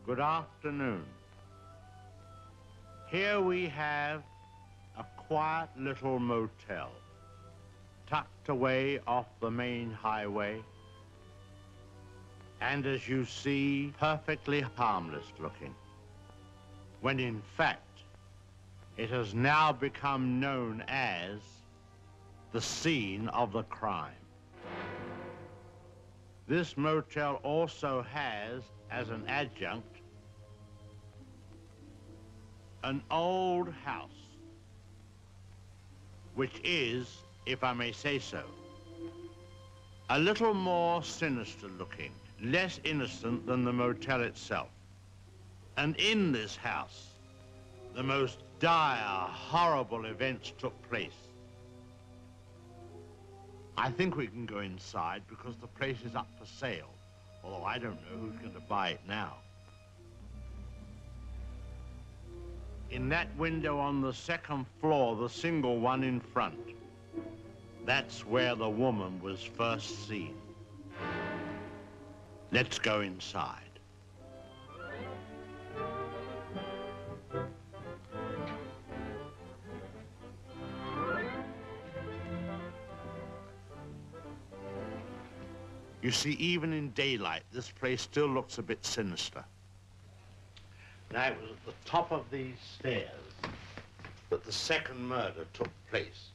Good afternoon. Here we have a quiet little motel, tucked away off the main highway, and as you see, perfectly harmless looking, when in fact, it has now become known as the scene of the crime. This motel also has, as an adjunct, an old house, which is, if I may say so, a little more sinister looking, less innocent than the motel itself. And in this house, the most dire, horrible events took place. I think we can go inside because the place is up for sale, although I don't know who's going to buy it now. In that window on the second floor, the single one in front, that's where the woman was first seen. Let's go inside. You see, even in daylight, this place still looks a bit sinister. Now, it was at the top of these stairs that the second murder took place.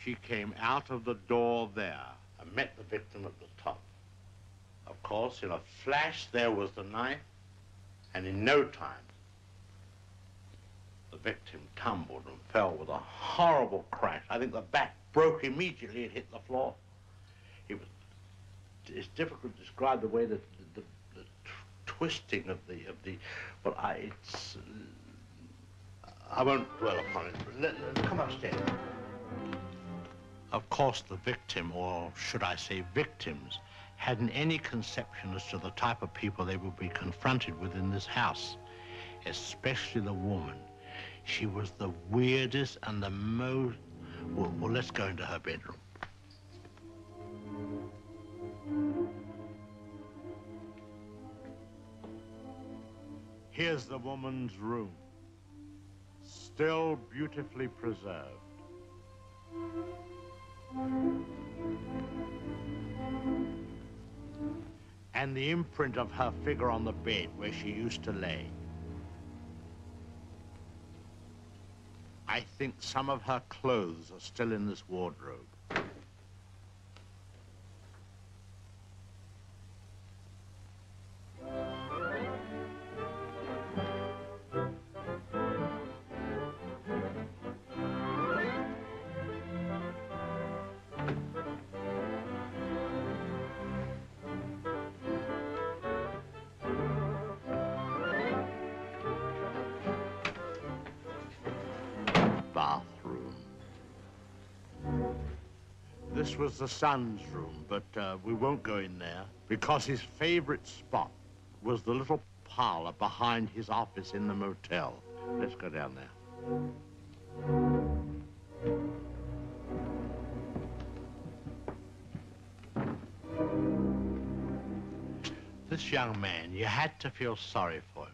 She came out of the door there and met the victim at the top. Of course, in a flash, there was the knife, and in no time, the victim tumbled and fell with a horrible crash. I think the back broke immediately and hit the floor. It's difficult to describe the way that the twisting of the, well, I won't dwell upon it. Come upstairs. Of course, the victim, or should I say victims, hadn't any conception as to the type of people they would be confronted with in this house, especially the woman. She was the weirdest and the most, well, let's go into her bedroom. Here's the woman's room, still beautifully preserved. And the imprint of her figure on the bed where she used to lay. I think some of her clothes are still in this wardrobe. Bathroom. This was the son's room, but we won't go in there because his favorite spot was the little parlor behind his office in the motel. Let's go down there. This young man, you had to feel sorry for him.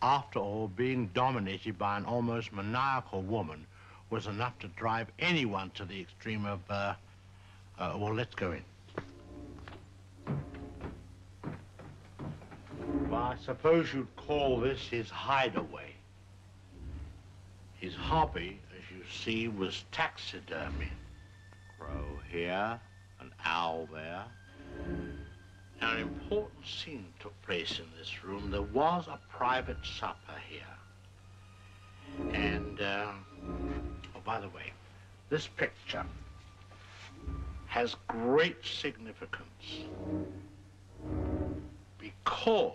After all, being dominated by an almost maniacal woman was enough to drive anyone to the extreme of, well, let's go in. Well, I suppose you'd call this his hideaway. His hobby, as you see, was taxidermy. Crow here, an owl there. Now, an important scene took place in this room. There was a private supper here. And, oh, by the way, this picture has great significance because,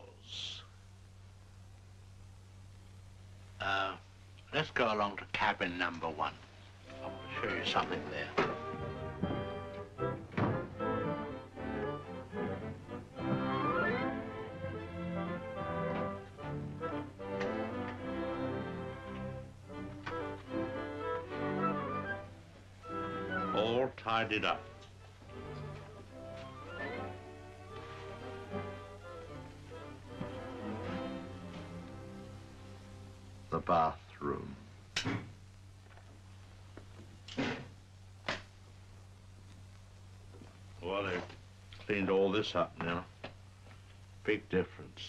let's go along to cabin number 1. I want to show you something there. All tidied up. the bathroom. Well, they've cleaned all this up now. Big difference.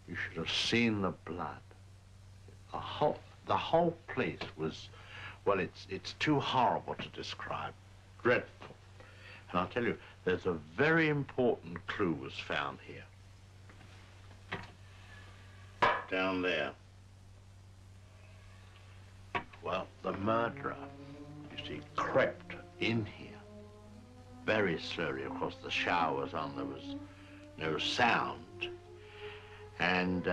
You should have seen the blood. The whole place was, well, it's too horrible to describe. Dreadful. And I'll tell you, there's a very important clue was found here. Down there. Well, the murderer, you see, crept in here very slowly. Of course, the shower was on, there was no sound. And